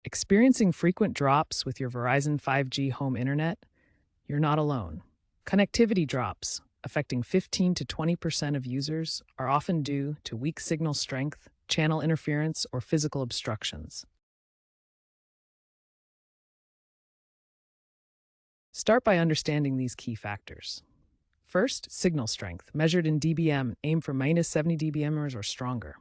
Experiencing frequent drops with your Verizon 5G home internet? You're not alone. Connectivity drops, affecting 15 to 20% of users, are often due to weak signal strength, channel interference, or physical obstructions. Start by understanding these key factors. First, signal strength, measured in dBm, aim for minus 70 dBm or stronger.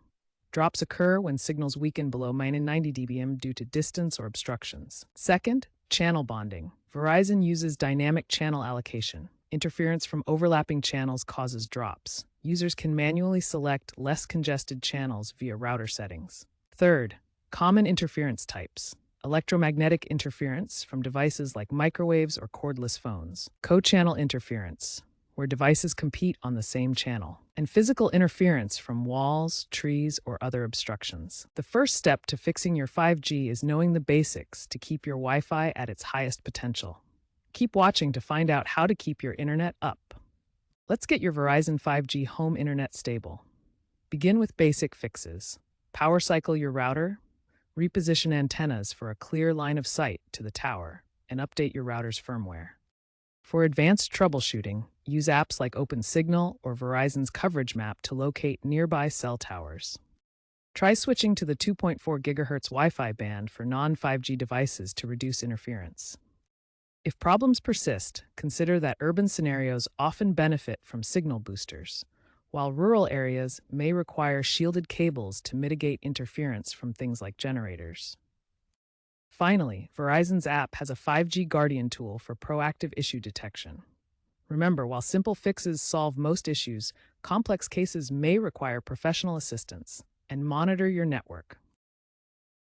Drops occur when signals weaken below minus 90 dBm due to distance or obstructions. Second, channel bonding. Verizon uses dynamic channel allocation. Interference from overlapping channels causes drops. Users can manually select less congested channels via router settings. Third, common interference types. Electromagnetic interference from devices like microwaves or cordless phones. Co-channel interference, where devices compete on the same channel, and physical interference from walls, trees, or other obstructions. The first step to fixing your 5G is knowing the basics to keep your Wi-Fi at its highest potential. Keep watching to find out how to keep your internet up. Let's get your Verizon 5G home internet stable. Begin with basic fixes. Power cycle your router, reposition antennas for a clear line of sight to the tower, and update your router's firmware. For advanced troubleshooting, use apps like OpenSignal or Verizon's coverage map to locate nearby cell towers. Try switching to the 2.4 GHz Wi-Fi band for non-5G devices to reduce interference. If problems persist, consider that urban scenarios often benefit from signal boosters, while rural areas may require shielded cables to mitigate interference from things like generators. Finally, Verizon's app has a 5G Guardian tool for proactive issue detection. Remember, while simple fixes solve most issues, complex cases may require professional assistance, and monitor your network.